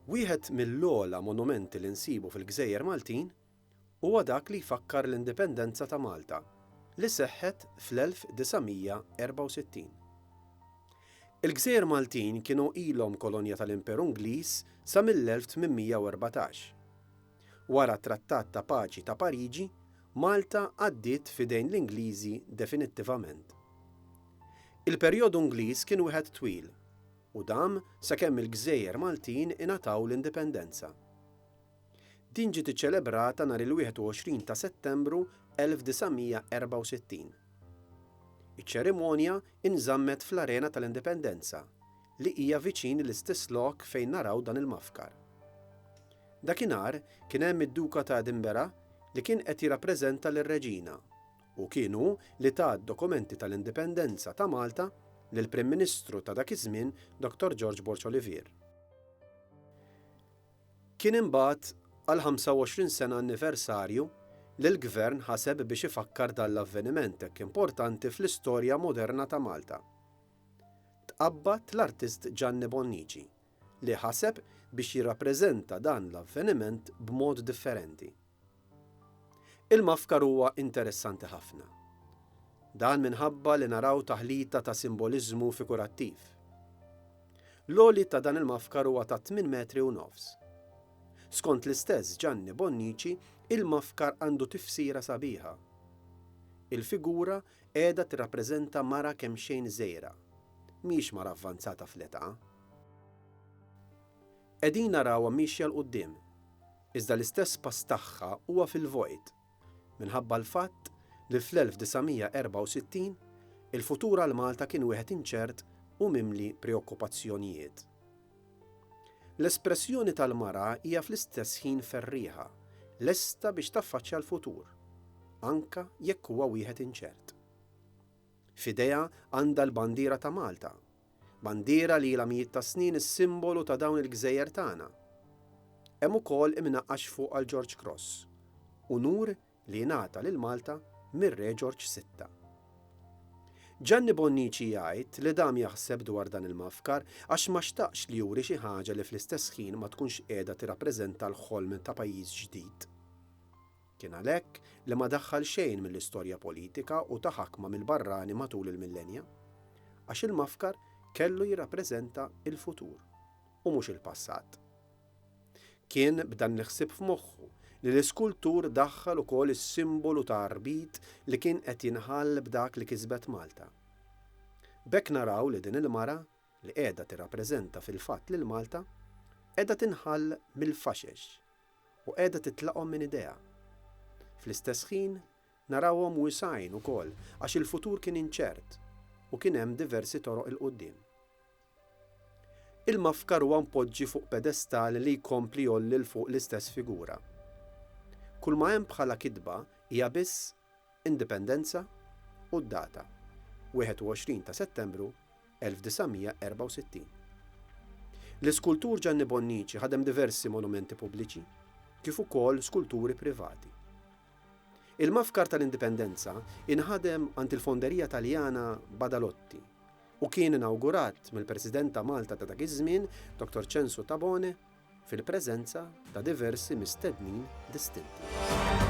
Wieħed mill-ogħla monumenti li nsibu fil-Gżejjer Maltin huwa dak li jfakkar l-indipendenza ta' Malta li seħħet fl-1964. Il-Gżejjer Maltin kienu ilhom kolonja tal-Imperu Ingliż sa mill-1814. Wara t-Trattat ta' Paċi ta' Pariġi, Malta għaddiet f'idejn l-Ingliżi definittivament. Il-perjodu Ingliż kien wieħed twil u dam sakemm il-Gżejjer Maltin ingħataw l-indipendenza. Din ġiet iċċelebrata nhar il-21 ta' Settembru 1964. Iċ-ċerimonja inżammet fl-Arena tal-Indipendenza li hija viċin l-istess lok fejn naraw dan il-mafkar. Dakinhar kien hemm id-Duka ta' Edinburgh li kien qed jirrappreżenta lir-Reġina u kienu li ta' dokumenti tal-indipendenza ta' Malta lill-Prim Ministru ta' dak iż-żmien Dr. George Borch Olivier. Kien imbagħad għal 25 sena anniversarju li l-Gvern ħaseb biex ifakkar dan l-avveniment hekk importanti fl-istorja moderna ta' Malta. Tqabbad l-artist Gianni Bonnici li ħaseb biex jirrappreżenta dan l-avveniment b'mod differenti. Il-mafkar huwa interessanti ħafna. Dan minħabba li naraw taħlita ta' simboliżmu figurattiv. L-għoli ta' dan il-mafkar huwa ta' 8 metri u nofs. Skont l-istess Gianni Bonnici, il-mafkar għandu tifsira sabiħa. Il-figura qiegħda tirrappreżenta mara kemmxejn żgħira, mhix mara avvanzata fl-età. Qegħdin narawha mixja l quddiem, iżda l-istess pass tagħha huwa fil-vojt minħabba l-fatt li fl-1964 il-futur għal Malta kien wieħed inċert u mimli preokkupazzjonijiet. L-espressjoni tal-mara hija fl-istess ħin ferrieħa, lesta biex taffaċċja l-futur, anka jekk huwa wieħed inċert. F'idejha għandha l-bandiera ta' Malta, bandiera li ilha mijiet ta' snin is-simbolu ta' dawn il-gżejjer tagħna. Hemm ukoll imnaqqax fuq għal George Cross, unur li ngħata lil Malta mir-Re George VI. Gianni Bonnici jgħid li dam jaħseb dwar dan il-mafkar għax ma xtaqx li juri xi ħaġa li fl-istess ħin ma tkunx qiegħda tirrappreżenta l-ħolm ta' pajjiż ġdid. Kien għalhekk li ma daħħal xejn mill-istorja politika u ta' ħakma mill-barrani matul il-millenja, għax il-mafkar kellu jirrappreżenta il-futur u mhux il-passat. Kien b'dan l-ħsieb f'moħħu li l-iskultur daħħal ukoll is-simbolu ta' arbit li kien qed jinħall b'dak li kisbet Malta. B'hekk naraw li din il-mara li qiegħda tirrappreżenta fil-fatt lil Malta qiegħda tinħall mill-faxex u qiegħda titlaqhom minn idea. Fl-istess ħin narawhom wisgħin ukoll għax il-futur kien inċert u kien hemm diversi toroq il quddiem. Il-mafkar huwa mpoġġi fuq pedestal li jkompli jolli l fuq l-istess figura. Kull ma hemm bħala kidba hija biss indipendenza u d-data 21 ta' Settembru 1964. L-iskultur Gianni Bonnici ħadem diversi monumenti pubbliċi kif ukoll skulturi privati. Il-mafkar tal-indipendenza inħadem għand il-Fonderija Taljana Badalotti u kien inawgurat mill-President ta' Malta ta' dak iż-żmien Dr. Censu Tabone fil-preżenza ta' diversi mistednin distinti.